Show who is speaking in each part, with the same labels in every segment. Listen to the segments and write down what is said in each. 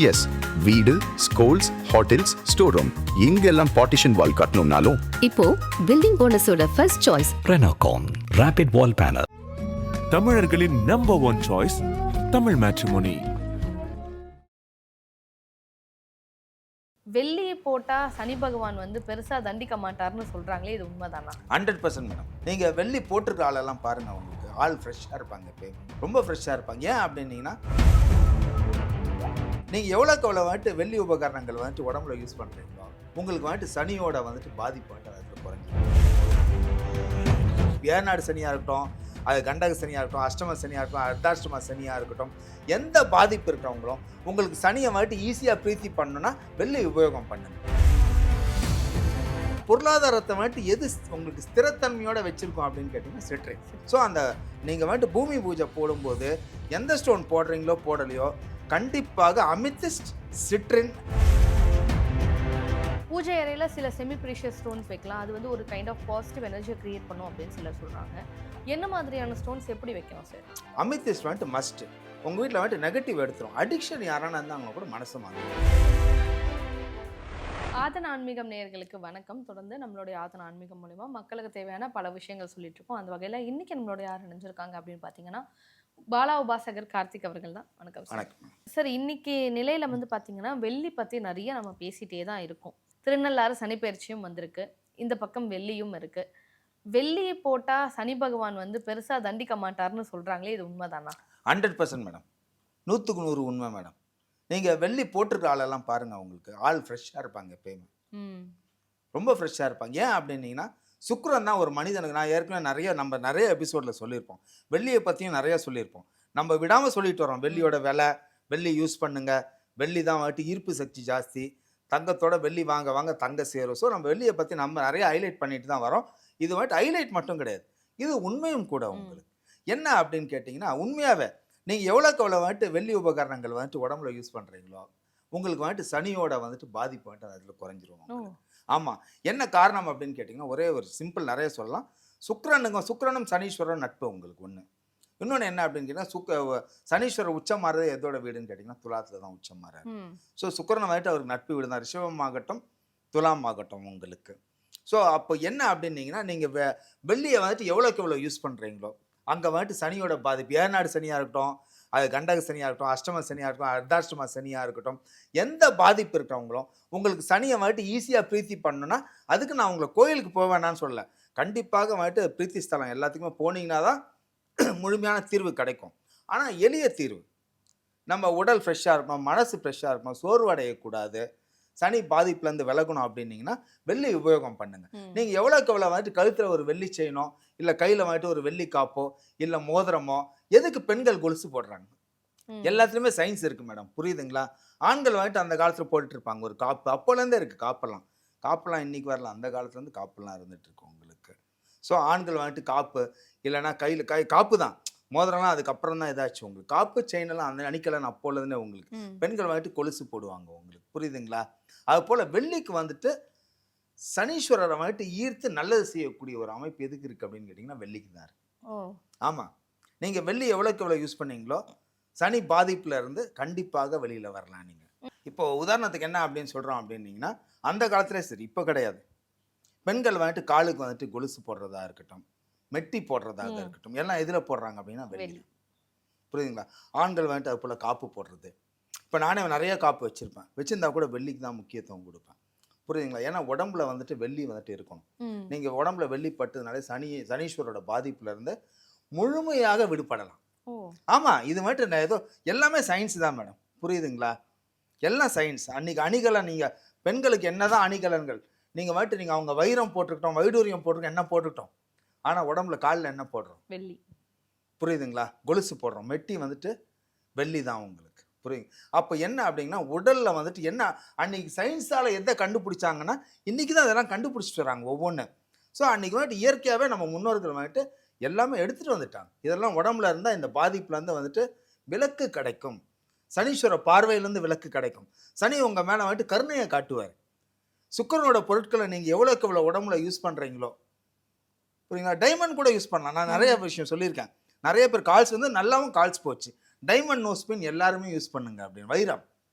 Speaker 1: S, வீடு, schools, hotels, store room இங்கெல்லாம் partition wall கட்டணும்னாலும்
Speaker 2: இப்போ பில்டிங் போனஸோட first choice
Speaker 3: Renocon Rapid Wall Panel.
Speaker 4: தமிழர்களின் நம்பர் 1 சாய்ஸ் தமிழ் மேட்ரிமோனி.
Speaker 5: வெள்ளியை போட்டா சனி பகவான் வந்து பெருசா தண்டிக்க மாட்டார்னு சொல்றாங்களே, இது உண்மைதானா?
Speaker 6: 100% மேடம். நீங்கள் வெள்ளி போட்டிருக்க ஆளெல்லாம் பாருங்கள், அவங்களுக்கு ஆள் ஃப்ரெஷ்ஷாக இருப்பாங்க, எப்பயும் ரொம்ப ஃப்ரெஷ்ஷாக இருப்பாங்க. ஏன் அப்படின்னீங்கன்னா, நீங்கள் எவ்வளோக்கு எவ்வளோ வந்துட்டு வெள்ளி உபகரணங்கள் வந்துட்டு உடம்புல யூஸ் பண்ணுறீங்களோ உங்களுக்கு வந்துட்டு சனியோட வந்துட்டு பாதிப்பாட்டு அதில் குறைஞ்சிடும். ஏநாடு சனியாக இருக்கட்டும், அது கண்டக சனியாக இருக்கட்டும், அஷ்டம சனியாக இருக்கட்டும், அர்த்தாஷ்டம சனியாக இருக்கட்டும், எந்த பாதிப்பு இருக்கிறவங்களும் உங்களுக்கு சனியை வந்துட்டு ஈஸியாக பிரீத்தி பண்ணணும்னா வெள்ளி உபயோகம் பண்ணுங்க. பொருளாதாரத்தை வந்துட்டு எது உங்களுக்கு ஸ்திரத்தன்மையோட வச்சிருக்கோம் அப்படின்னு கேட்டிங்கன்னா சிட்ரின். ஸோ அந்த நீங்கள் வந்துட்டு பூமி பூஜை போடும்போது எந்த ஸ்டோன் போடுறீங்களோ போடலையோ கண்டிப்பாக அமித்திஸ்ட், சிட்ரின்.
Speaker 5: பூஜை அறையில சில செமி ப்ரீஷியஸ் ஸ்டோன்ஸ் வைக்கலாம், அது வந்து ஒரு கைண்ட் ஆஃப் பாசிட்டிவ் எனர்ஜியை கிரியேட் பண்ணும் அப்படின்னு சிலர் சொல்றாங்க. என்ன மாதிரியான ஸ்டோன்ஸ் எப்படி வைக்கணும் சார்?
Speaker 6: அமித்திஸ்ட் வந்துட்டு மஸ்ட். உங்கள் வீட்டில் வந்துட்டு நெகட்டிவ் எடுத்துரும். அடிக்ஷன் யாரான இருந்தாங்க கூட மனசு மாறும்.
Speaker 5: ஆதன ஆன்மீகம் நேயர்களுக்கு வணக்கம். தொடர்ந்து நம்மளுடைய ஆதன ஆன்மீகம் மூலிமா மக்களுக்கு தேவையான பல விஷயங்கள் சொல்லிட்டு இருக்கோம். அந்த வகையில் இன்னைக்கு நம்மளோட யார் நினைஞ்சிருக்காங்க அப்படின்னு பார்த்தீங்கன்னா பாலா உபாசகர் கார்த்திக் அவர்கள் தான். வணக்கம் சார். இன்னைக்கு நிலையில வந்து பார்த்தீங்கன்னா வெள்ளி பற்றி நிறைய நம்ம பேசிட்டே தான் இருக்கோம். திருநள்ளாறு சனிப்பெயர்ச்சியும் வந்திருக்கு, இந்த பக்கம் வெள்ளியும் இருக்கு. வெள்ளியை போட்டா சனி பகவான் வந்து பெருசா தண்டிக்க மாட்டார்னு சொல்றாங்களே, இது உண்மைதானா?
Speaker 6: 100% மேடம். 100க்கு 100 உண்மை மேடம். நீங்கள் வெள்ளி போட்டிருக்க ஆளெல்லாம் பாருங்கள், அவங்களுக்கு ஆள் ஃப்ரெஷ்ஷாக இருப்பாங்க, எப்பயுமே ரொம்ப ஃப்ரெஷ்ஷாக இருப்பாங்க. ஏன் அப்படின்னீங்கன்னா, சுக்கிரன் தான் ஒரு மனிதனுக்கு, நான் ஏற்கனவே நம்ம நிறைய எபிசோடில் சொல்லியிருப்போம், வெள்ளியை பற்றியும் நிறையா சொல்லியிருப்போம். நம்ம விடாமல் சொல்லிட்டு வரோம், வெள்ளியோட விலை, வெள்ளி யூஸ் பண்ணுங்க, வெள்ளி தான் வந்துட்டு ஈர்ப்பு சக்தி ஜாஸ்தி, தங்கத்தோட வெள்ளி வாங்க வாங்க தங்க சேரும். ஸோ நம்ம வெள்ளியை பற்றி நம்ம நிறைய ஹைலைட் பண்ணிட்டு தான் வரோம். இது வந்துட்டு ஹைலைட் மட்டும் கிடையாது, இது உண்மையும் கூட. உங்களுக்கு என்ன அப்படின்னு கேட்டிங்கன்னா, உண்மையாகவே நீங்கள் எவ்வளோக்கு எவ்வளோ வந்துட்டு வெள்ளி உபகரணங்கள் வந்துட்டு உடம்புல யூஸ் பண்ணுறீங்களோ உங்களுக்கு வந்துட்டு சனியோட வந்துட்டு பாதிப்பு வந்துட்டு அதில் குறைஞ்சிருவோம். ஆமாம். என்ன காரணம் அப்படின்னு கேட்டிங்கன்னா, ஒரே ஒரு சிம்பிள், நிறைய சொல்லலாம். சுக்கிரனும் சனீஸ்வரன் நட்பு உங்களுக்கு ஒன்று. இன்னொன்று என்ன அப்படின்னு கேட்டிங்கன்னா, சனீஸ்வரர் உச்சம் மாறுறது எதோட வீடுன்னு கேட்டிங்கன்னா துலாத்தில் தான் உச்சம் மாறாரு. ஸோ சுக்கிரனை வந்துட்டு அவருக்கு நட்பு வீடு தான், ரிஷபம் ஆகட்டும் துலாம் ஆகட்டும் உங்களுக்கு. ஸோ அப்போ என்ன அப்படின்னீங்கன்னா, நீங்கள் வெள்ளியை வந்துட்டு எவ்வளோக்கு எவ்வளோ யூஸ் பண்ணுறீங்களோ அங்கே வந்துட்டு சனியோட பாதிப்பு, ஏநாடு சனியாக இருக்கட்டும், அது கண்டக சனியாக இருக்கட்டும், அஷ்டம சனியாக இருக்கட்டும், அர்த்தாஷ்டம சனியாக இருக்கட்டும், எந்த பாதிப்பு இருக்கிறவங்களும் உங்களுக்கு சனியை வந்துட்டு ஈஸியாக பிரீத்தி பண்ணணும்னா அதுக்கு நான் உங்களை கோயிலுக்கு போவேனான்னு சொல்லலை, கண்டிப்பாக வந்துட்டு பிரீத்தி ஸ்தலம் எல்லாத்துக்குமே போனீங்கன்னா தான் முழுமையான தீர்வு கிடைக்கும். ஆனால் எளிய தீர்வு, நம்ம உடல் ஃப்ரெஷ்ஷாக இருக்கணும், மனசு ஃப்ரெஷ்ஷாக இருக்கணும், சோர்வு அடையக்கூடாது, சனி பாதிப்புலேருந்து விலகணும் அப்படின்னீங்கன்னா வெள்ளி உபயோகம் பண்ணுங்க. நீங்கள் எவ்வளோக்கு எவ்வளோ வந்துட்டு கழுத்தில் ஒரு வெள்ளி செய்யணும், இல்லை கையில் வந்துட்டு ஒரு வெள்ளி காப்போ இல்லை மோதிரமோ. எதுக்கு பெண்கள் கொலுசு போடுறாங்க? எல்லாத்துலேயுமே சயின்ஸ் இருக்குது மேடம், புரியுதுங்களா? ஆண்கள் வந்துட்டு அந்த காலத்தில் போட்டுட்டு இருப்பாங்க ஒரு காப்பு, அப்போலேருந்தே இருக்குது காப்பெல்லாம் இன்றைக்கி வரலாம், அந்த காலத்துலேருந்து காப்பெல்லாம் இருந்துட்டு இருக்கு உங்களுக்கு. ஸோ ஆண்கள் வந்துட்டு காப்பு இல்லைன்னா கையில் காப்பு தான், மோதிரம்லாம் அதுக்கப்புறம் தான் ஏதாச்சும். உங்களுக்கு காப்பு செயினெல்லாம் அந்த அணிக்கலன்னு அப்போலேருந்தே உங்களுக்கு. பெண்கள் வந்துட்டு கொலுசு போடுவாங்க உங்களுக்கு, புரியுதுங்களா? அது போல் வெள்ளிக்கு வந்துட்டு சனீஸ்வரரை வந்துட்டு ஈர்த்து நல்லது செய்யக்கூடிய ஒரு அமைப்பு எதுக்கு இருக்குது அப்படின்னு கேட்டிங்கன்னா வெள்ளிக்கு தான் இருக்குது. ஆமாம். நீங்கள் வெள்ளி எவ்வளோக்கு எவ்வளோ யூஸ் பண்ணீங்களோ சனி பாதிப்பில் இருந்து கண்டிப்பாக வெளியில் வரலாம். நீங்கள் இப்போ உதாரணத்துக்கு என்ன அப்படின்னு சொல்கிறோம் அப்படின்னீங்கன்னா, அந்த காலத்திலே சரி, இப்போ கிடையாது, பெண்கள் வந்துட்டு காலுக்கு வந்துட்டு கொலுசு போடுறதா இருக்கட்டும், மெட்டி போடுறதாக இருக்கட்டும், எல்லாம் எதில் போடுறாங்க அப்படின்னா வெள்ளி, புரியுதுங்களா? ஆண்கள் வந்துட்டு அது போல் காப்பு போடுறது. இப்போ நானே நிறைய காப்பு வச்சுருந்தா கூட வெள்ளிக்கு தான் முக்கியத்துவம் கொடுப்பேன், புரியுதுங்களா? ஏன்னா உடம்புல வந்துட்டு வெள்ளி வந்துட்டு இருக்கணும். நீங்கள் உடம்புல வெள்ளி பட்டதுனாலே சனீஸ்வரோட பாதிப்புலேருந்து முழுமையாக விடுபடலாம். ஆமாம். இது வந்துட்டு நான் ஏதோ எல்லாமே சயின்ஸ் தான் மேடம், புரியுதுங்களா? எல்லாம் சயின்ஸ். அன்றைக்கி அணிகலன், நீங்கள் பெண்களுக்கு என்ன தான் அணிகலன்கள், நீங்கள் வந்துட்டு நீங்கள் அவங்க வைரம் போட்டுக்கிட்டோம், வைடூரியம் போட்டுக்கிட்டோம், என்ன போட்டுக்கிட்டோம், ஆனால் உடம்புல காலில் என்ன போடுறோம்? வெள்ளி, புரியுதுங்களா? கொலுசு போடுறோம், மெட்டி வந்துட்டு வெள்ளி தான் உங்களுக்கு, புரியுது? அப்போ என்ன அப்படிங்கன்னா, உடலில் வந்துட்டு என்ன அன்றைக்கி சயின்ஸால் எதை கண்டுபிடிச்சாங்கன்னா இன்றைக்கி தான் அதெல்லாம் கண்டுபிடிச்சிட்டு வராங்க ஒவ்வொன்று. ஸோ அன்றைக்கி வந்துட்டு இயற்கையாகவே நம்ம முன்னோர்கள் வந்துட்டு எல்லாமே எடுத்துகிட்டு வந்துட்டாங்க. இதெல்லாம் உடம்புல இருந்தால் இந்த பாதிப்புலேருந்து வந்துட்டு விலக்கு கிடைக்கும், சனீஸ்வர பார்வையிலேருந்து விலக்கு கிடைக்கும். சனி உங்கள் மேலே வந்துட்டு கருணையை காட்டுவார். சுக்கிரனோட பொருட்களை நீங்கள் எவ்வளோக்கு எவ்வளோ உடம்புல யூஸ் பண்ணுறீங்களோ, புரியுங்களா? டைமண்ட் கூட யூஸ் பண்ணலாம். நான் நிறைய விஷயம் சொல்லியிருக்கேன். நிறைய பேர் கால்ஸ் வந்து நல்லாவும் கால்ஸ் போச்சு, டைமண்ட் நோஸ்பின் எல்லாருமே யூஸ் பண்ணுங்க அப்படின்னு. வைரம்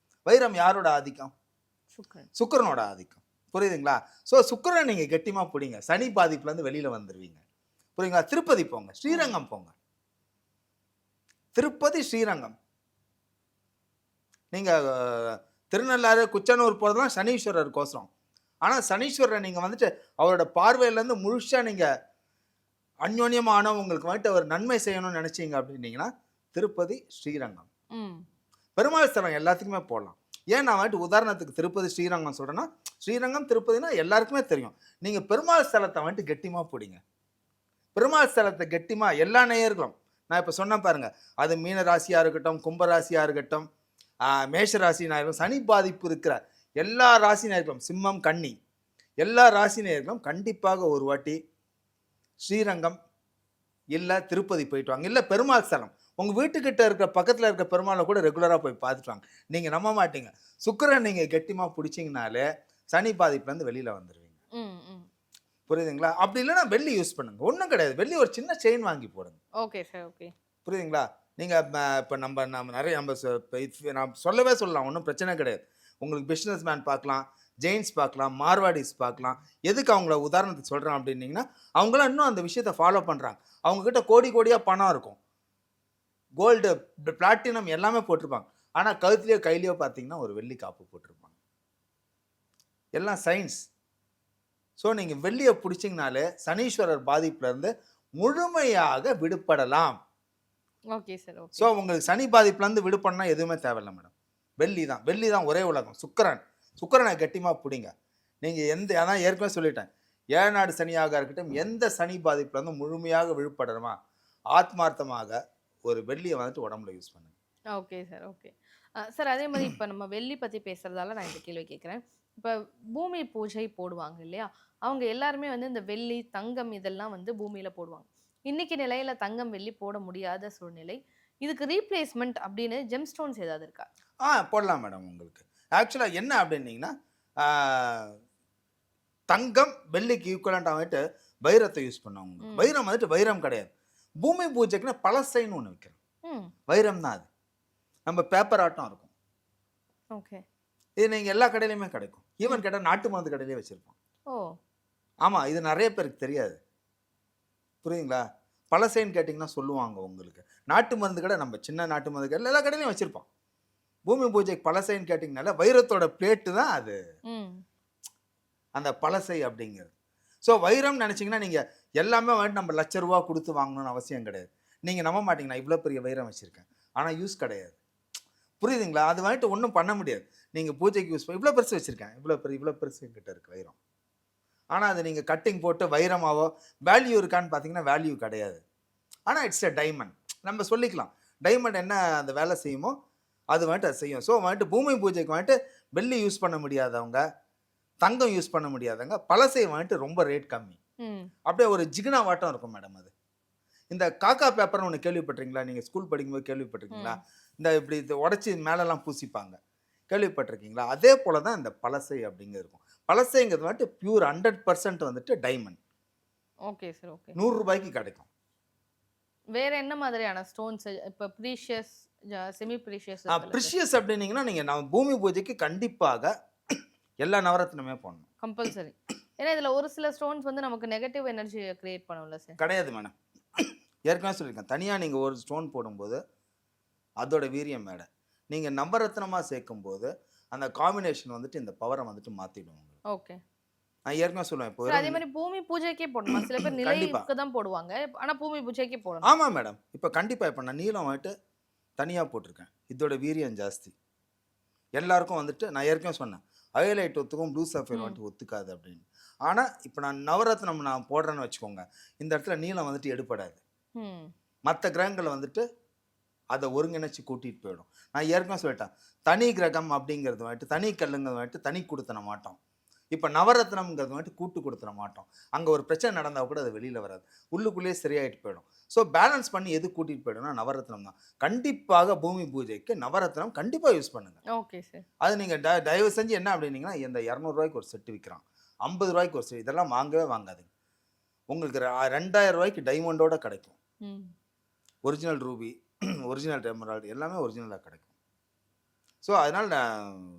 Speaker 6: வைரம் யாரோட ஆதிக்கம்?
Speaker 5: சுக்கிரன்.
Speaker 6: சுக்கிரனோட ஆதிக்கம். புரியுதுங்களா? ஸோ சுக்கிரனை நீங்கள் கெட்டிமா பிடிங்க, சனி பாதிப்புலேருந்து வெளியில் வந்துடுவீங்க. புரியுங்களா? திருப்பதி போங்க, ஸ்ரீரங்கம் போங்க. திருப்பதி, ஸ்ரீரங்கம். நீங்கள் திருநள்ளாறு, குச்சனூர் போகிறதுலாம் சனீஸ்வரருக்கோசரம். ஆனால் சனீஸ்வரரை நீங்கள் வந்துட்டு அவரோட பார்வையிலேருந்து முழுசாக நீங்கள் அந்யோன்யமான உங்களுக்கு வந்துட்டு அவர் நன்மை செய்யணும்னு நினச்சிங்க அப்படின்னீங்கன்னா திருப்பதி, ஸ்ரீரங்கம். பெருமாள் ஸ்தலம் எல்லாத்துக்குமே போடலாம். ஏன் நான் வந்துட்டு உதாரணத்துக்கு திருப்பதி, ஸ்ரீரங்கம் சொல்கிறேன்னா, ஸ்ரீரங்கம், திருப்பதினா எல்லாருக்குமே தெரியும். நீங்கள் பெருமாள் ஸ்தலத்தை வந்துட்டு கெட்டிமா பிடிங்க. பெருமாள் ஸ்தலத்தை கெட்டிமா எல்லா நேயர்களும், நான் இப்போ சொன்ன பாருங்க, அது மீன ராசியாக இருக்கட்டும், கும்ப ராசியாக இருக்கட்டும், மேஷ ராசினா இருக்கட்டும், சனி பாதிப்பு இருக்கிற எல்லா ராசி நேயர்களும், சிம்மம், கன்னி, எல்லா ராசி நேயர்களும் கண்டிப்பாக ஒரு வாட்டி ஸ்ரீரங்கம் இல்லை திருப்பதி போயிட்டு வாங்க. இல்லை பெருமாள் ஸ்தலம் உங்கள் வீட்டுக்கிட்ட இருக்கிற பக்கத்தில் இருக்கிற பெருமாளை கூட ரெகுலராக போய் பார்த்துட்டு வாங்க. நீங்கள் நம்ப மாட்டீங்க, சுக்கிரன் நீங்கள் கெட்டிமாக பிடிச்சிங்கனாலே சனி பாதிப்புலேருந்து வெளியில் வந்துடுவீங்க. புரியுதுங்களா? அப்படி இல்லைன்னா வெள்ளி யூஸ் பண்ணுங்க, ஒன்றும் கிடையாது. வெள்ளி ஒரு சின்ன செயின் வாங்கி போடுங்க.
Speaker 5: Okay sir, okay.
Speaker 6: புரியுதுங்களா? நீங்கள் இப்போ நம்ம நிறைய நான் சொல்லவே சொல்லலாம், ஒன்றும் பிரச்சனை கிடையாது. உங்களுக்கு பிஸ்னஸ் மேன் பார்க்கலாம், ஜெயின்ஸ் பார்க்கலாம், மார்வாடிஸ் பார்க்கலாம். எதுக்கு அவங்கள உதாரணத்துக்கு சொல்கிறேன் அப்படின்னீங்கன்னா, அவங்களாம் இன்னும் அந்த விஷயத்தை ஃபாலோ பண்ணுறாங்க. அவங்கக்கிட்ட கோடி கோடியாக பணம் இருக்கும், கோல்டு, பிளாட்டினம் எல்லாமே போட்டிருப்பாங்க. ஆனால் கழுத்துலையோ கையிலையோ பார்த்தீங்கன்னா ஒரு வெள்ளி காப்பு போட்டிருப்பாங்க. எல்லாம் சயின்ஸ். ஸோ நீங்கள் வெள்ளியை பிடிச்சிங்கனாலே சனீஸ்வரர் பாதிப்புலேருந்து முழுமையாக விடுபடலாம்.
Speaker 5: Okay sir, okay.
Speaker 6: ஸோ உங்களுக்கு சனி பாதிப்புலேருந்து விடுபடனா எதுவுமே தேவையில்லை மேடம். வெள்ளி தான் ஒரே உலகம். சுக்கிரனை கட்டிமா பிடிங்க. நீங்கள் அதான் ஏற்கனவே சொல்லிட்டேன், ஏழநாடு சனியாக இருக்கட்டும், எந்த சனி பாதிப்புலேருந்து முழுமையாக விழுப்படணுமா ஆத்மார்த்தமாக ஒரு வெள்ளியை வந்துட்டு உடம்புல யூஸ் பண்ணுங்க.
Speaker 5: Okay sir, okay. சார், அதே மாதிரி இப்போ நம்ம வெள்ளி பற்றி பேசுகிறதால நான் இந்த கேள்வி கேட்குறேன். இப்போ பூமி பூஜை போடுவாங்க இல்லையா, அவங்க எல்லாருமே வந்து இந்த வெள்ளி, தங்கம் இதெல்லாம் வந்து பூமியில் போடுவாங்க. இன்னைக்கு நிலையில் தங்கம், வெள்ளி போட முடியாத சூழ்நிலை. இதுக்கு ரீப்ளேஸ்மெண்ட் அப்படின்னு ஜெம் ஸ்டோன்ஸ் ஏதாவது இருக்கா?
Speaker 6: போடலாம் மேடம். உங்களுக்கு ஆக்சுவலாக என்ன அப்படின்னீங்கன்னா, தங்கம் வெள்ளிக்கு ஈக்குவலண்ட் ஆகிட்டு வைரத்தை யூஸ் பண்ணுவாங்க. வைரம் வந்துட்டு வைரம் கிடையாது. பூமி பூஜைக்குன்னா பழசைன்னு ஒன்று வைக்கிறோம், வைரம் தான் அது. நம்ம பேப்பர் ஆட்டம் இருக்கும்.
Speaker 5: ஓகே.
Speaker 6: இது நீங்கள் எல்லா கடையிலையுமே கிடைக்கும். ஈவன் கேட்டால் நாட்டு மருந்து கடையிலே வச்சுருப்போம்.
Speaker 5: ஓ
Speaker 6: ஆமாம், இது நிறைய பேருக்கு தெரியாது. புரியுதுங்களா? பழசைன்னு கேட்டிங்கன்னா சொல்லுவாங்க உங்களுக்கு. நாட்டு மருந்து கடை, நம்ம சின்ன நாட்டு மருந்து கடை எல்லா கடையிலையும் வச்சுருப்போம். பூமி பூஜைக்கு பழசைன்னு கேட்டிங்கனால வைரத்தோட பிளேட்டு தான் அது, அந்த பழசை அப்படிங்கிறது. ஸோ வைரம் நினச்சிங்கன்னா நீங்கள் எல்லாமே வந்துட்டு நம்ம ₹1,00,000 கொடுத்து வாங்கணும்னு அவசியம் கிடையாது. நீங்கள் நம்ப மாட்டீங்க, நான் இவ்வளோ பெரிய வைரம் வச்சுருக்கேன் ஆனால் யூஸ் கிடையாது. புரியுதுங்களா? அது வந்துட்டு ஒன்றும் பண்ண முடியாது. நீங்கள் பூஜைக்கு யூஸ் பண்ணி இவ்வளோ பெருசு வச்சுருக்கேன், இவ்வளோ பெருசு கிட்ட இருக்குது வைரம். ஆனால் அது நீங்கள் கட்டிங் போட்டு வைரமாவோ வேல்யூ இருக்கான்னு பார்த்தீங்கன்னா வேல்யூ கிடையாது. ஆனால் இட்ஸ் எ டைமண்ட். நம்ம சொல்லிக்கலாம், டைமண்ட் என்ன அந்த வேலை செய்யுமோ அது வந்துட்டு அது செய்யும். ஸோ வந்துட்டு பூமி பூஜைக்கு வந்துட்டு வெள்ளி யூஸ் பண்ண முடியாதவங்க, தங்கம் யூஸ் பண்ண முடியாதவங்க, பழசை வந்துட்டு ரொம்ப ரேட் கம்மி. அப்படியே ஒரு ஜிகினா வாட்டம் இருக்கும் மேடம். அது இந்த காக்கா பேப்பர்னு ஒன்று கேள்விப்பட்டிருக்கீங்களா? நீங்கள் ஸ்கூல் படிக்கும்போது கேள்விப்பட்டிருக்கீங்களா? இந்த இப்படி உடச்சி மேலெல்லாம் பூசிப்பாங்க, கேள்விப்பட்டிருக்கீங்களா? அதே போல தான் இந்த பழசை அப்படிங்கிறது இருக்கும். பழசைங்கிறது வந்துட்டு பியூர் 100% வந்துட்டு டைமண்ட்.
Speaker 5: Okay sir, okay.
Speaker 6: ₹100 கிடைக்கும்.
Speaker 5: வேற என்ன மாதிரியான ஸ்டோன்ஸ் இப்போ ப்ரீஷியஸ், செமி ப்ரீஷியஸ்?
Speaker 6: ப்ரீஷியஸ் அப்படின்னீங்கன்னா நீங்கள் நம்ம பூமி பூஜைக்கு கண்டிப்பாக எல்லா நவரத்னமே போடணும்,
Speaker 5: கம்பல்சரி. ஏன்னா இதில் ஒரு சில ஸ்டோன்ஸ் வந்து நமக்கு நெகட்டிவ் எனர்ஜியை கிரியேட் பண்ணும்ல சார்?
Speaker 6: கிடையாது மேடம். ஏற்கனவே சொல்லியிருக்கேன், தனியாக நீங்கள் ஒரு ஸ்டோன் போடும்போது அதோட வீரியம் மேடை. நீங்கள் நவரத்னமாக சேர்க்கும்போது அந்த காம்பினேஷன் வந்துட்டு இந்த பவரை வந்துட்டு மாற்றிடுவோம்.
Speaker 5: ஓகே.
Speaker 6: நான் ஏற்கனவே சொல்லுவேன். இப்போ
Speaker 5: அதே மாதிரி பூமி பூஜைக்கே போடணும். சில பேர் நிலைக்கு தான் போடுவாங்க, ஆனால் பூமி பூஜைக்கே போடணும்.
Speaker 6: ஆமாம் மேடம். இப்போ கண்டிப்பாக இப்போ நான் நீலம் வந்துட்டு தனியாக போட்டிருக்கேன், இதோட வீரியம் ஜாஸ்தி. எல்லாருக்கும் வந்துட்டு நான் ஏற்கனவே சொன்னேன், ஹைலைட் ஒத்துக்கும், ப்ளூ சஃபைர் வந்துட்டு ஒத்துக்காது அப்படின்னு. ஆனால் இப்போ நான் நவரத்னம் நான் போடுறேன்னு வச்சுக்கோங்க, இந்த இடத்துல நீலம் வந்துட்டு எடுப்படாது. மற்ற கிரகங்களை வந்துட்டு அதை ஒருங்கிணைச்சு கூட்டிகிட்டு போயிடும். நான் ஏற்கனவே சொல்லிட்டேன், தனி கிரகம் அப்படிங்கிறது வந்துட்டு, தனி கல்லுங்கிறது வந்துட்டு தனி கொடுத்தன மாட்டோம். இப்போ நவரத்னம்ங்கிறது வந்துட்டு கூட்டு கொடுத்துட மாட்டோம். அங்கே ஒரு பிரச்சனை நடந்தால் கூட அது வெளியில் வராது, உள்ளுக்குள்ளேயே சரியாயிட்டு போயிடும். ஸோ பேலன்ஸ் பண்ணி எது கூட்டிகிட்டு போயிடும்னா நவரத்னம் தான். கண்டிப்பாக பூமி பூஜைக்கு நவரத்னம் கண்டிப்பாக யூஸ் பண்ணுங்கள்.
Speaker 5: Okay sir.
Speaker 6: அது நீங்கள் தயவு செஞ்சு என்ன அப்படின்னீங்கன்னா, இந்த ₹200 ஒரு செட்டு விற்கிறான், ₹50 ஒரு செட்டு, இதெல்லாம் வாங்கவே வாங்காதுங்க. உங்களுக்கு ₹2000 டைமண்டோட கிடைக்கும். ஒரிஜினல் ரூபி, ஒரிஜினல் எமரால்டு எல்லாமே ஒரிஜினலாக கிடைக்கும். ஸோ அதனால் நான்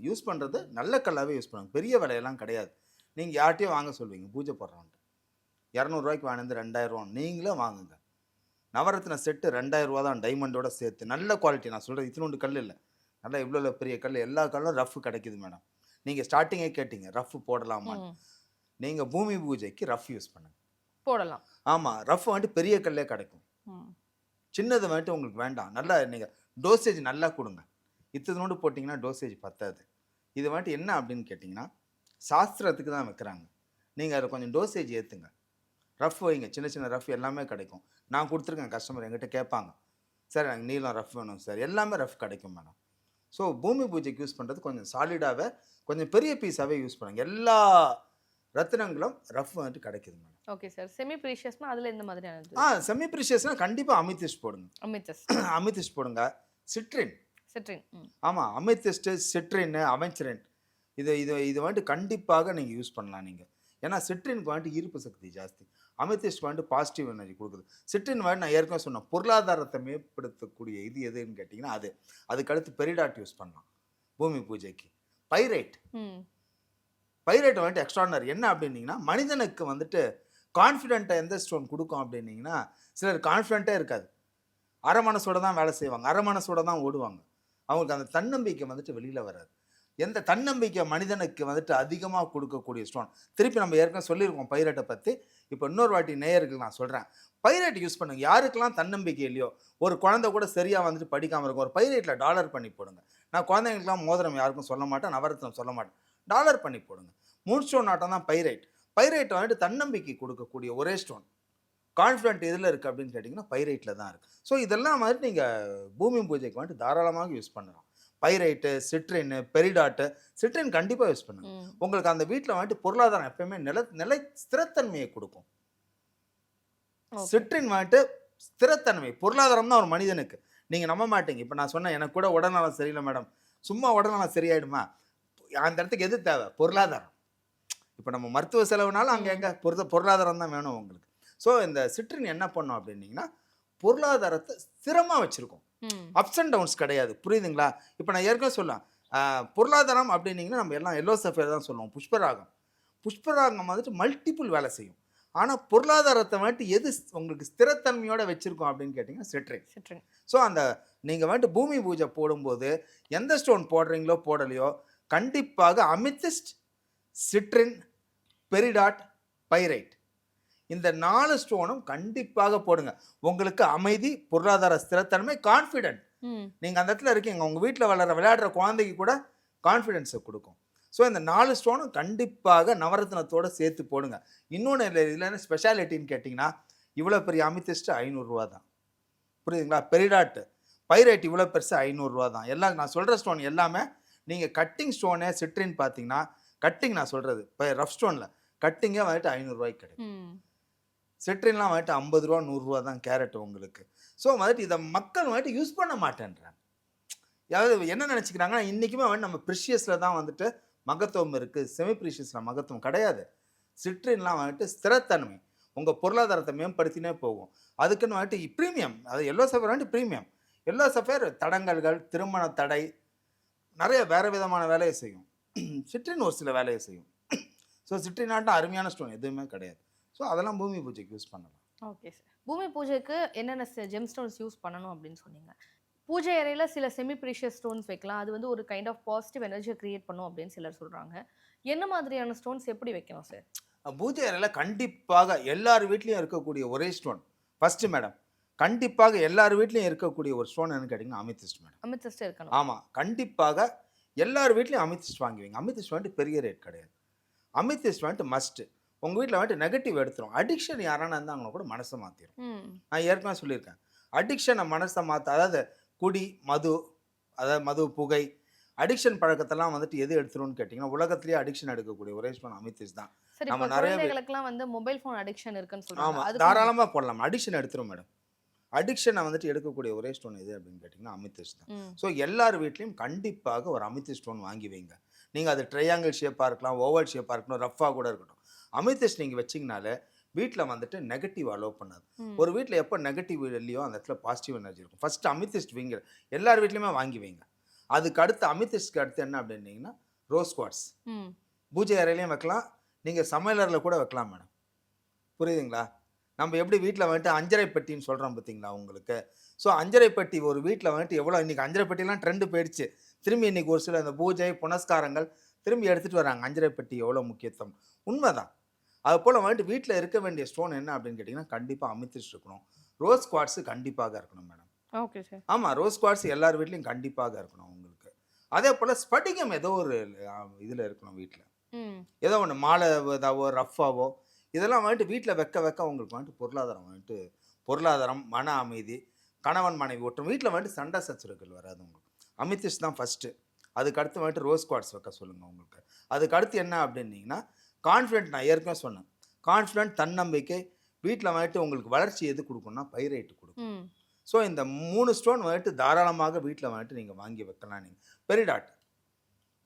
Speaker 6: யூஸ் பண்ணுறது நல்ல கல்லாகவே யூஸ் பண்ணுவாங்க, பெரிய விலையெல்லாம் கிடையாது. நீங்கள் யார்கிட்டையும் வாங்க சொல்வீங்க பூஜை போடுறோன்ட்டு, 200 வாங்கினது 2000 நீங்களே வாங்குங்க. நவரத்ன செட்டு 2000 தான் டைமண்டோட சேர்த்து, நல்ல குவாலிட்டி. நான் சொல்கிறது இத்தினோண்டு கல் இல்லை, நல்லா இவ்வளோ பெரிய கல், எல்லா கல்லும் ரஃப் கிடைக்குது மேடம். நீங்கள் ஸ்டார்டிங்கே கேட்டீங்க ரஃப் போடலாமான்னு. நீங்கள் பூமி பூஜைக்கு ரஃப் யூஸ் பண்ணுங்க,
Speaker 5: போடலாம்.
Speaker 6: ஆமாம், ரஃப் வந்துட்டு பெரிய கல்லே கிடைக்கும், சின்னது வந்துட்டு உங்களுக்கு வேண்டாம். நல்லா நீங்கள் டோசேஜ் நல்லா கொடுங்க. இத்தனோடு போட்டிங்கன்னா டோசேஜ் பத்தாது. இது வந்துட்டு என்ன அப்படின்னு கேட்டிங்கன்னா சாஸ்திரத்துக்கு தான் வைக்கிறாங்க. நீங்கள் அதை கொஞ்சம் டோசேஜ் ஏற்றுங்க, ரஃப் வைங்க, சின்ன சின்ன ரஃப் எல்லாமே கிடைக்கும். நான் கொடுத்துருக்கேன், கஸ்டமர் எங்கிட்ட கேட்பாங்க, சார் எனக்கு நீளம் ரஃப் வேணும் சார், எல்லாமே ரஃப் கிடைக்கும் மேடம். ஸோ பூமி பூஜைக்கு யூஸ் பண்ணுறது கொஞ்சம் சாலிடாகவே கொஞ்சம் பெரிய பீஸாகவே யூஸ் பண்ணுங்க. எல்லா ரத்தினங்களும் ரஃப் வந்துட்டு கிடைக்குது மேடம்.
Speaker 5: Okay sir. செமி ப்ரீஷியஸ்னா அதில் எந்த மாதிரியானது?
Speaker 6: செமி ப்ரீஷியஸ்னால் கண்டிப்பாக அமித்திஸ்ட் போடுங்க. அமித்திஸ்ட் போடுங்க. சிட்ரின். ஆமாம், அமித்திஸ்ட்டு, சிட்ரின், அமைச்சரின், இது வந்துட்டு கண்டிப்பாக நீங்கள் யூஸ் பண்ணலாம் நீங்கள். ஏன்னா சிட்ரினுக்கு வந்துட்டு ஈர்ப்பு சக்தி ஜாஸ்தி, அமித்திஸ்ட் வந்துட்டு பாசிட்டிவ் எனர்ஜி கொடுக்குது. சிட்ரின் வந்துட்டு நான் ஏற்கனவே சொன்னேன், பொருளாதாரத்தை மேம்படுத்தக்கூடிய இது எதுன்னு கேட்டிங்கன்னா அதுக்கடுத்து பெரிடாட் யூஸ் பண்ணலாம் பூமி பூஜைக்கு. பைரைட் வந்துட்டு எக்ஸ்ட்ரானரி. என்ன அப்படின்னீங்கன்னா மனிதனுக்கு வந்துட்டு கான்ஃபிடென்ட்டாக எந்த ஸ்டோன் கொடுக்கும் அப்படின்னீங்கன்னா, சிலர் கான்ஃபிடென்ட்டே இருக்காது, அரை மனசோட தான் வேலை செய்வாங்க, அரை மனசோட தான் ஓடுவாங்க. அவங்களுக்கு அந்த தன்னம்பிக்கை வந்துட்டு வெளியில் வராது. எந்த தன்னம்பிக்கை மனிதனுக்கு வந்துட்டு அதிகமாக கொடுக்கக்கூடிய ஸ்டோன், திருப்பி நம்ம ஏற்கனவே சொல்லியிருக்கோம் பைரட்டை பற்றி, இப்போ இன்னொரு வாட்டி நேயருக்கு நான் சொல்கிறேன், பைரட் யூஸ் பண்ணுங்க. யாருக்கெல்லாம் தன்னம்பிக்கை இல்லையோ, ஒரு குழந்தை கூட சரியாக வந்துட்டு படிக்காமல் இருக்கும், ஒரு பைரேட்டில் டாலர் பண்ணி போடுங்க. நான் குழந்தைங்களுக்குலாம் மோதிரம் யாருக்கும் சொல்ல மாட்டேன், நவரத்னம் சொல்ல மாட்டேன், டாலர் பண்ணி போடுங்க. மூன் ஸ்டோன் ஆட்டம் தான் பைரைட். பைரைட் வந்துட்டு தன்னம்பிக்கை கொடுக்கக்கூடிய ஒரே ஸ்டோன். கான்ஃபிடென்ட் எதில் இருக்குது அப்படின்னு கேட்டிங்கன்னா பைரைட்டில் தான் இருக்குது. ஸோ இதெல்லாம் வந்துட்டு நீங்கள் பூமி பூஜைக்கு வந்துட்டு தாராளமாக யூஸ் பண்ணலாம். பைரைட்டு, சிட்ரின், பெரிடாட்டு. சிட்ரின் கண்டிப்பாக யூஸ் பண்ணுங்க. உங்களுக்கு அந்த வீட்டில் வந்துட்டு பொருளாதாரம் எப்பயுமே நிலை ஸ்திரத்தன்மையை கொடுக்கும். சிட்ரின் வந்துட்டு ஸ்திரத்தன்மை, பொருளாதாரம் தான் ஒரு மனிதனுக்கு. நீங்கள் நம்ப மாட்டீங்க, இப்போ நான் சொன்னேன் எனக்கு கூட உடல்நலம் சரியில்லை மேடம், சும்மா உடல்நலம் சரியாயிடுமா? அந்த இடத்துக்கு எது தேவை? பொருளாதாரம். இப்போ நம்ம மருத்துவ செலவுனாலும் அங்கே எங்கே பொருளாதாரம் தான் வேணும் உங்களுக்கு. ஸோ இந்த சிட்ரின் என்ன பண்ணோம் அப்படின்னீங்கன்னா பொருளாதாரத்தை ஸ்திரமாக வச்சுருக்கோம், அப்ஸ் அண்ட் டவுன்ஸ் கிடையாது. புரியுதுங்களா? இப்போ நான் ஏற்கனவே சொல்லலாம், பொருளாதாரம் அப்படின்னீங்கன்னா நம்ம எல்லாம் எல்லோ சஃபேர் தான் சொல்லுவோம். புஷ்பராகம் வந்துட்டு மல்டிபிள் வேலை செய்யும். ஆனால் பொருளாதாரத்தை வந்துட்டு எது உங்களுக்கு ஸ்திரத்தன்மையோட வச்சுருக்கோம் அப்படின்னு கேட்டிங்கன்னா சிட்ரின். ஸோ அந்த நீங்கள் வந்துட்டு பூமி பூஜை போடும்போது எந்த ஸ்டோன் போடுறீங்களோ போடலையோ கண்டிப்பாக அமித்திஸ்ட், சிட்ரின், பெரிடாட், பைரைட், இந்த 4 ஸ்டோனும் கண்டிப்பாக போடுங்க. உங்களுக்கு அமைதி, பொருளாதார ஸ்திரத்தன்மை, கான்ஃபிடென்ட். நீங்கள் அந்த இடத்துல இருக்கீங்க, உங்கள் வீட்டில் விளையாடுற குழந்தைக்கு கூட கான்ஃபிடென்ஸை கொடுக்கும். ஸோ இந்த 4 ஸ்டோனும் கண்டிப்பாக நவரத்னத்தோடு சேர்த்து போடுங்க. இன்னொன்று இதில் என்ன ஸ்பெஷாலிட்டின்னு கேட்டிங்கன்னா, இவ்வளோ பெரிய அமித்திஸ்ட்டு 500 ரூபா தான். புரியுதுங்களா? பெரிடாட்டு, பைரைட் இவ்வளோ பெருசு 500 ரூபா தான். எல்லாம் நான் சொல்கிற ஸ்டோன் எல்லாமே நீங்கள் கட்டிங் ஸ்டோனு சிட்ரின் பார்த்தீங்கன்னா, கட்டிங் நான் சொல்கிறது இப்போ ரஃப் ஸ்டோனில் கட்டிங்கே வந்துட்டு 500 ரூபாய்க்கு கிடைக்கும். சிட்ரின்லாம் வந்துட்டு 50 ரூபா 100 ரூபா தான் கேரட் உங்களுக்கு. ஸோ வந்துட்டு இதை மக்கள் வந்துட்டு யூஸ் பண்ண மாட்டேன்றாங்க. அதாவது என்ன நினச்சிக்கிறாங்கன்னா, இன்றைக்குமே வந்துட்டு நம்ம ப்ரிஷியஸில் தான் வந்துட்டு மகத்துவம் இருக்குது, செமி ப்ரிஷியஸில் மகத்துவம் கிடையாது. சிட்ரின்லாம் வந்துட்டு ஸ்திரத்தன்மை, உங்கள் பொருளாதாரத்தை மேம்படுத்தினே போகும். அதுக்குன்னு வந்துட்டு ப்ரீமியம், அது எல்லோ சஃபேர் வந்துட்டு ப்ரீமியம். எல்லோ சஃபேர் தடங்கல்கள், திருமண தடை, நிறைய வேறு விதமான வேலையை செய்யும். சிட்ரின் ஒரு சில வேலையை செய்யும். ஸோ சிட்ரின் ஆட்டம் அருமையான ஸ்டோன் எதுவுமே கிடையாது. ஸோ அதெல்லாம் பூமி பூஜைக்கு யூஸ் பண்ணலாம்.
Speaker 5: Okay sir. பூமி பூஜைக்கு என்னென்ன ஜெம் ஸ்டோன்ஸ் யூஸ் பண்ணணும் அப்படின்னு சொன்னீங்க. பூஜை அறையில் சில செமி ப்ரீஷியஸ் ஸ்டோன்ஸ் வைக்கலாம், அது வந்து ஒரு கைண்ட் ஆஃப் பாசிட்டிவ் எனர்ஜியை கிரியேட் பண்ணும் அப்படின்னு சிலர் சொல்கிறாங்க. என்ன மாதிரியான ஸ்டோன்ஸ் எப்படி வைக்கணும் சார்?
Speaker 6: பூஜை அறையில் கண்டிப்பாக எல்லார் வீட்லேயும் இருக்கக்கூடிய ஒரே ஸ்டோன் ஃபஸ்ட்டு மேடம், கண்டிப்பாக எல்லார் வீட்லேயும் இருக்கக்கூடிய ஒரு ஸ்டோன் என்னன்னு கேட்டிங்கன்னா அமித்திஸ்ட் மேடம்.
Speaker 5: அமித்திஸ்ட் இருக்கணும்.
Speaker 6: ஆமாம், கண்டிப்பாக எல்லார் வீட்லேயும் அமித்திஸ்ட் வாங்குவீங்க. அமித்திஸ்ட் வந்துட்டு பெரிய ரேட் கிடையாது. அமித்திஸ்ட் வந்துட்டு மஸ்ட்டு. உங்கள் வீட்டில் வந்துட்டு நெகட்டிவ் எடுத்துரும். அடிக்ஷன் யாரான இருந்தாங்கன்னா கூட மனசை மாற்றிடும். நான் ஏற்கனவே சொல்லியிருக்கேன், அடிக்ஷனை மனசை மாற்ற, அதாவது குடி, மது, அதாவது மது, புகை, அடிக்ஷன் பழக்கத்தெல்லாம் வந்துட்டு எது எடுத்துரும்னு கேட்டிங்கன்னா உலகத்திலேயே அடிக்ஷன் எடுக்கக்கூடிய ஒரே ஸ்டோன் அமித்திஸ்ட் தான்.
Speaker 5: நம்ம நிறைய குழந்தைகளுக்குலாம் வந்து மொபைல் ஃபோன் அடிக்ஷன் இருக்குன்னு சொல்றாங்க.
Speaker 6: ஆமாம், தாராளமாக போடலாம். அடிக்ஷன் எடுத்துரும் மேடம். அடிக்ஷனை வந்துட்டு எடுக்கக்கூடிய ஒரே ஸ்டோன் எது அப்படின்னு கேட்டிங்கன்னா அமித்திஸ்ட் தான். ஸோ எல்லார் வீட்லேயும் கண்டிப்பாக ஒரு அமித்திஸ்ட் ஸ்டோன் வாங்கி வைங்க. நீங்கள் அது ட்ரையாங்கிள் ஷேப்பாக இருக்கலாம், ஓவல் ஷேப்பாக இருக்கணும், ரஃப்பாக கூட இருக்கட்டும். அமித்திஸ்ட் நீங்கள் வச்சிங்கனாலே வீட்டில் வந்துட்டு நெகட்டிவ் அலோவ் பண்ணாது. ஒரு வீட்டில் எப்போ நெகட்டிவ் இல்லையோ அந்த இடத்துல பாசிட்டிவ் எனர்ஜி இருக்கும். ஃபஸ்ட்டு அமித்திஸ்ட் வைங்க, எல்லார் வீட்லேயுமே வாங்கி வைங்க. அதுக்கு அடுத்து அமித்திஸ்க்கு அடுத்து என்ன அப்படின்னீங்கன்னா ரோஸ் குவார்ட்ஸ்.
Speaker 5: ம்.
Speaker 6: பூஜை அறையிலையும் வைக்கலாம், நீங்கள் சமையலறையில் கூட வைக்கலாம் மேடம். புரியுதுங்களா? நம்ம எப்படி வீட்டில் வந்துட்டு அஞ்சரை பெட்டின்னு சொல்கிறோம் பார்த்தீங்களா உங்களுக்கு. ஸோ அஞ்சரை பெட்டி ஒரு வீட்டில் வந்துட்டு எவ்வளோ இன்றைக்கி அஞ்சரை பெட்டிலாம் ட்ரெண்டு போயிடுச்சு. திரும்பி இன்றைக்கி ஒரு சில இந்த பூஜை புனஸ்காரங்கள் திரும்பி எடுத்துகிட்டு வராங்க. அஞ்சரை பெட்டி எவ்வளோ முக்கியத்துவம் உண்மைதான். அது போல் வந்துட்டு வீட்டில் இருக்க வேண்டிய ஸ்டோன் என்ன அப்படின்னு கேட்டிங்கன்னா கண்டிப்பாக அமித்திஸ்ட் இருக்கணும். ரோஸ் குவார்ட்ஸு கண்டிப்பாக இருக்கணும் மேடம்.
Speaker 5: Okay sir.
Speaker 6: ஆமாம், ரோஸ் குவார்ட்ஸ் எல்லார் வீட்லேயும் கண்டிப்பாக இருக்கணும் உங்களுக்கு. அதே போல் ஸ்படிகம் ஏதோ ஒரு இதில் இருக்கணும் வீட்டில்.
Speaker 5: ம்.
Speaker 6: ஏதோ ஒன்று மாலை இதாவோ ரஃப்பாவோ இதெல்லாம் வந்துட்டு வீட்டில் வைக்க உங்களுக்கு வந்துட்டு பொருளாதாரம், மன அமைதி, கணவன் மனைவி ஒட்டும் வீட்டில் வந்துட்டு சண்டை சச்சரவுகள் வராது உங்களுக்கு. அமித்திஸ்ட் தான் ஃபஸ்ட்டு. அதுக்கு அடுத்து வந்துட்டு ரோஸ் குவார்ட்ஸ் வைக்க சொல்லுங்கள் உங்களுக்கு. அதுக்கு அடுத்து என்ன அப்படின்னீங்கன்னா கான்ஃபிடென்ட். நான் ஏற்கனவே சொன்னேன், கான்ஃபிடென்ட், தன்னம்பிக்கை. வீட்டில் வந்துட்டு உங்களுக்கு வளர்ச்சி எது கொடுக்கும்னா பைரைட்டு கொடுக்கும்.
Speaker 5: ம்.
Speaker 6: ஸோ இந்த 3 ஸ்டோன் வந்துட்டு தாராளமாக வீட்டில் வந்துட்டு நீங்கள் வாங்கி வைக்கலாம். நீங்கள்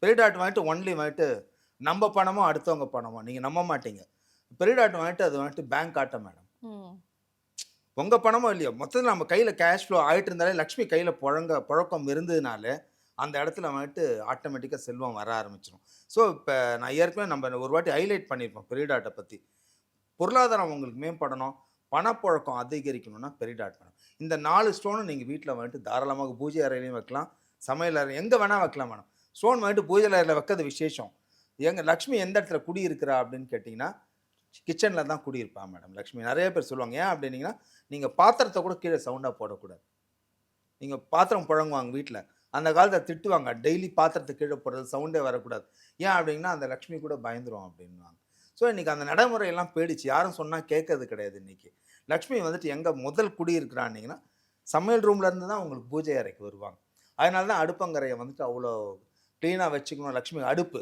Speaker 6: பெரிடாட் வந்துட்டு ஒன்லி வந்துட்டு நம்ம பணமோ அடுத்தவங்க பணமோ நீங்கள் நம்ப மாட்டீங்க. பெரிடாட் வந்துட்டு அது வந்துட்டு பேங்க் ஆட்டம் மேடம்.
Speaker 5: ம்.
Speaker 6: உங்கள் பணமோ இல்லையோ மொத்தத்தில் நம்ம கையில் கேஷ் ஃப்ளோ ஆகிட்டு இருந்தாலே லக்ஷ்மி கையில் புழக்கம் இருந்ததுனால அந்த இடத்துல வந்துட்டு ஆட்டோமேட்டிக்காக செல்வம் வர ஆரம்பிச்சிடும். ஸோ இப்போ நான் ஏற்கனவே நம்ம ஒரு வாட்டி ஹைலைட் பண்ணியிருப்போம் பெரிடாட்டை பற்றி. பொருளாதாரம் உங்களுக்கு மேம்படணும், பணப்புழக்கம் அதிகரிக்கணும்னா பெரிடாட் மேடம். இந்த 4 ஸ்டோனும் நீங்கள் வீட்டில் வந்துட்டு தாராளமாக பூஜை அறையிலையும் வைக்கலாம், சமையல் அறை எங்கே வேணால் வைக்கலாம் மேடம். ஸ்டோன் வந்துட்டு பூஜை அறையில் வைக்கிறது விசேஷம். எங்கள் லக்ஷ்மி எந்த இடத்துல குடியிருக்கிறா அப்படின்னு கேட்டிங்கன்னா கிச்சனில் தான் குடியிருப்பா மேடம் லக்ஷ்மி. நிறைய பேர் சொல்லுவாங்க. ஏன் அப்படின்னீங்கன்னா நீங்கள் பாத்திரத்தை கூட கீழே சவுண்டாக போடக்கூடாது. நீங்கள் பாத்திரம் புழங்குவாங்க வீட்டில், அந்த காலத்தில் திட்டுவாங்க, டெய்லி பாத்திரத்தை கீழே போடுறது, சவுண்டே வரக்கூடாது. ஏன் அப்படின்னா அந்த லக்ஷ்மி கூட பயந்துரும் அப்படின்வாங்க. ஸோ இன்றைக்கி அந்த நடைமுறையெல்லாம் போயிடுச்சு. யாரும் சொன்னால் கேட்கறது கிடையாது. இன்றைக்கி லக்ஷ்மி வந்துட்டு எங்கே முதல் குடியிருக்கிறான்னிங்கன்னா சமையல் ரூம்லேருந்து தான் உங்களுக்கு பூஜை அறைக்கு வருவாங்க. அதனால தான் அடுப்பங்கரையை வந்துட்டு அவ்வளோ க்ளீனாக வச்சுக்கணும். லக்ஷ்மி அடுப்பு,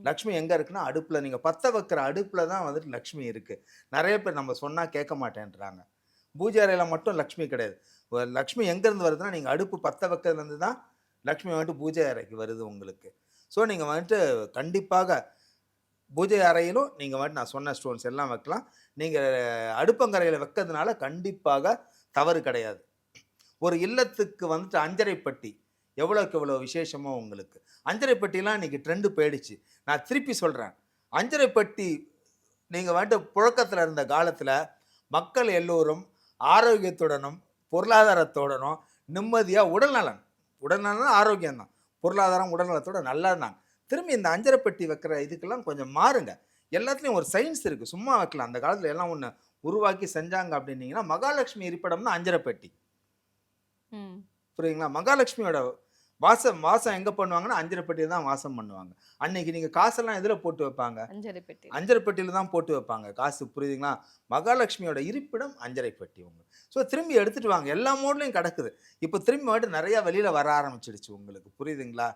Speaker 6: லக்ஷ்மி எங்கே இருக்குன்னா அடுப்பில். நீங்கள் பற்ற வைக்கிற அடுப்பில் தான் வந்துட்டு லக்ஷ்மி இருக்குது. நிறைய பேர் நம்ம சொன்னால் கேட்க மாட்டேன்றாங்க. பூஜை அறையில் மட்டும் லக்ஷ்மி கிடையாது. லக்ஷ்மி எங்கேருந்து வருதுன்னா நீங்கள் அடுப்பு பற்ற வைக்கிறதுலேருந்து தான் லக்ஷ்மி வந்துட்டு பூஜை அறைக்கு வருது உங்களுக்கு. ஸோ நீங்கள் வந்துட்டு கண்டிப்பாக பூஜை அறையிலும் நீங்கள் வந்துட்டு நான் சொன்ன ஸ்டோன்ஸ் எல்லாம் வைக்கலாம். நீங்கள் அடுப்பங்கரையில் வைக்கிறதுனால கண்டிப்பாக தவறு கிடையாது. ஒரு இல்லத்துக்கு வந்துட்டு அஞ்சரைப்பட்டி எவ்வளோக்கு எவ்வளோ விசேஷமோ உங்களுக்கு. அஞ்சரைப்பட்டிலாம் இன்றைக்கி ட்ரெண்டு போயிடுச்சு. நான் திருப்பி சொல்கிறேன், அஞ்சரைப்பட்டி நீங்கள் வந்துட்டு புழக்கத்தில் இருந்த காலத்தில் மக்கள் எல்லோரும் ஆரோக்கியத்துடனும் பொருளாதாரத்துடனும் நிம்மதியாக உடல்நலன் ஆரோக்கியம்தான், பொருளாதாரம் உடல்நலத்தோட நல்லா இருந்தாங்க. திரும்பி இந்த அஞ்சரைப்பட்டி வைக்கிற இதுக்கெல்லாம் கொஞ்சம் மாறுங்க. எல்லாத்துலேயும் ஒரு சயின்ஸ் இருக்குது, சும்மா வைக்கலாம். அந்த காலத்தில் எல்லாம் ஒன்று உருவாக்கி செஞ்சாங்க அப்படின்னீங்கன்னா மகாலட்சுமி இருப்பிடம்னா அஞ்சரைப்பட்டி. புரியுங்களா? மகாலட்சுமியோட வாசம் எங்கே பண்ணுவாங்கன்னா அஞ்சரைப்பட்டியில் தான் வாசம் பண்ணுவாங்க. அன்னைக்கு நீங்கள் காசெல்லாம் எதில் போட்டு வைப்பாங்க? அஞ்சரைப்பட்டியில் தான் போட்டு வைப்பாங்க காசு. புரியுதுங்களா? மகாலட்சுமியோட இருப்பிடம் அஞ்சரைப்பட்டி உங்களுக்கு. ஸோ திரும்பி எடுத்துகிட்டு வாங்க. எல்லா மோட்லையும் கிடக்குது. இப்போ திரும்பி வந்துட்டு நிறையா வெளியில் வர ஆரம்பிச்சிடுச்சு உங்களுக்கு. புரியுதுங்களா?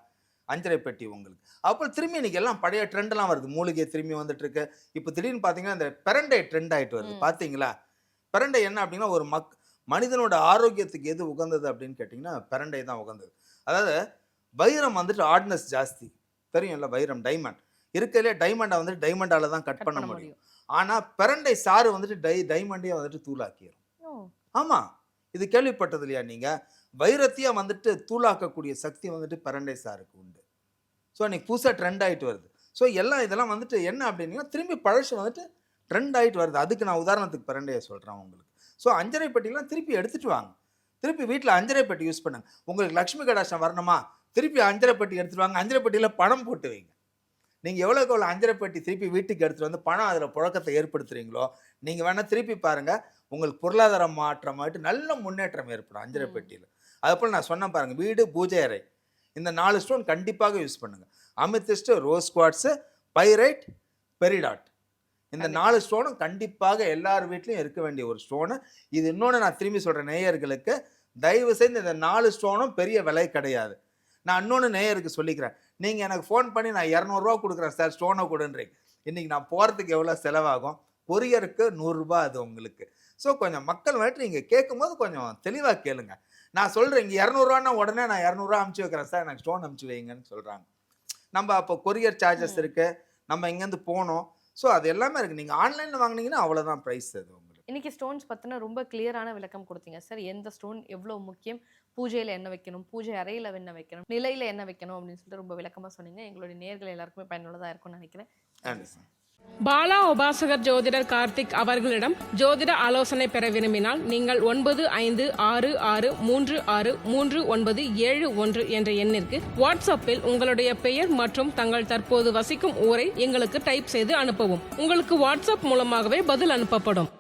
Speaker 6: அஞ்சரைப்பட்டி உங்களுக்கு. அப்போ திரும்பி இன்றைக்கி எல்லாம் பழைய ட்ரெண்டெல்லாம் வருது. மூலிகை திரும்பி வந்துட்டு இருக்கு. இப்போ திடீர்னு பார்த்தீங்கன்னா இந்த பெரண்டை ட்ரெண்ட் ஆகிட்டு வருது. பார்த்தீங்களா? பெரண்டை என்ன அப்படின்னா ஒரு மனிதனோட ஆரோக்கியத்துக்கு எது உகந்தது அப்படின்னு கேட்டிங்கன்னா பெரண்டை தான் உகந்தது. அதாவது வைரம் வந்துட்டு ஆர்ட்னஸ் ஜாஸ்தி, தெரியும்ல? வைரம் டைமண்ட் இருக்கிறதுலே டைமண்டை வந்துட்டு டைமண்டால தான் கட் பண்ண முடியும். ஆனால் பெரண்டை சாறு வந்துட்டு டைமண்டையே வந்துட்டு தூளாக்கிடும். ஆமாம், இது கேள்விப்பட்டது இல்லையா நீங்கள்? வைரத்தையே வந்துட்டு தூளாக்கக்கூடிய சக்தி வந்துட்டு பெரண்டை சாருக்கு உண்டு. ஸோ இன்னைக்கு புதுசாக ட்ரெண்ட் ஆகிட்டு வருது. ஸோ இதெல்லாம் வந்துட்டு என்ன அப்படின்னா திரும்பி பழசு வந்துட்டு ட்ரெண்ட் ஆகிட்டு வருது. அதுக்கு நான் உதாரணத்துக்கு பெரண்டையை சொல்கிறேன் உங்களுக்கு. ஸோ அஞ்சரைப்பட்டிலாம் திருப்பி எடுத்துகிட்டு வாங்க. திருப்பி வீட்டில் அஞ்சரைப்பட்டி யூஸ் பண்ணுங்க. உங்களுக்கு லக்ஷ்மி கடாட்சம் வரணுமா? திருப்பி அஞ்சரைப்பட்டி எடுத்துகிட்டு வாங்க. அஞ்சரைப்பட்டியில் பணம் போட்டு வைங்க. நீங்கள் எவ்வளோக்கு எவ்வளோ அஞ்சரைப்பட்டி திருப்பி வீட்டுக்கு எடுத்துகிட்டு வந்து பணம் அதில் புழக்கத்தை ஏற்படுத்துகிறீங்களோ நீங்கள் வேணால் திருப்பி பாருங்கள், உங்களுக்கு பொருளாதார மாற்றமாகிட்டு நல்ல முன்னேற்றம் ஏற்படும் அஞ்சரைப்பட்டியில். அதுபோல் நான் சொன்ன பாருங்கள், வீடு, பூஜை அறை, இந்த 4 ஸ்டோன் கண்டிப்பாக யூஸ் பண்ணுங்கள். அமித்திஸ்ட்டு, ரோஸ் குவார்ட்ஸு, பைரைட், பெரிடாட், இந்த 4 ஸ்டோனும் கண்டிப்பாக எல்லார் வீட்லையும் இருக்க வேண்டிய ஒரு ஸ்டோனு. இது இன்னொன்று நான் திரும்பி சொல்கிறேன் நேயர்களுக்கு, தயவு செய்து இந்த 4 ஸ்டோனும் பெரிய விலை கிடையாது. நான் இன்னொன்று நேயருக்கு சொல்லிக்கிறேன், நீங்கள் எனக்கு ஃபோன் பண்ணி நான் 200 கொடுக்குறேன் சார் ஸ்டோனை கொடுன்றீங்க. இன்றைக்கி நான் போகிறதுக்கு எவ்வளோ செலவாகும்? கொரியருக்கு 100 ரூபாய் அது உங்களுக்கு. ஸோ கொஞ்சம் மக்கள் வந்துட்டு நீங்கள் கேட்கும்போது கொஞ்சம் தெளிவாக கேளுங்க. நான் சொல்கிறேன் இங்கே 200 உடனே நான் 200 அமுச்சு வைக்கிறேன் சார், எனக்கு ஸ்டோன் அமுச்சு வைங்கன்னு சொல்கிறாங்க. நம்ம அப்போ கொரியர் சார்ஜஸ் இருக்குது, நம்ம இங்கேருந்து போனோம். ஸோ அது எல்லாமே இருக்குது. நீங்கள் ஆன்லைனில் வாங்கினீங்கன்னா அவ்வளோதான் ப்ரைஸ் அது உங்களுக்கு.
Speaker 5: இன்னைக்கு ஸ்டோன்ஸ் பற்றின ரொம்ப கிளியரான விளக்கம் கொடுத்தீங்க சார். எந்த ஸ்டோன் எவ்வளோ முக்கியம், பூஜையில் என்ன வைக்கணும், பூஜை அறையில் என்ன வைக்கணும், நிலையில் என்ன வைக்கணும் அப்படின்னு சொல்லிட்டு ரொம்ப விளக்கமாக சொன்னீங்க. எங்களுடைய நேயர்கள் எல்லாருக்குமே பயனுள்ளதாக இருக்கும்னு நினைக்கிறேன்.
Speaker 6: நன்றி சார்.
Speaker 7: பாலா உபாசகர் ஜோதிடர் கார்த்திக் அவர்களிடம் ஜோதிட ஆலோசனை பெற விரும்பினால் நீங்கள் 9566363971 என்ற எண்ணிற்கு வாட்ஸ்அப்பில் உங்களுடைய பெயர் மற்றும் தங்கள் தற்போது வசிக்கும் ஊரை எங்களுக்கு டைப் செய்து அனுப்பவும். உங்களுக்கு வாட்ஸ்அப் மூலமாகவே பதில் அனுப்பப்படும்.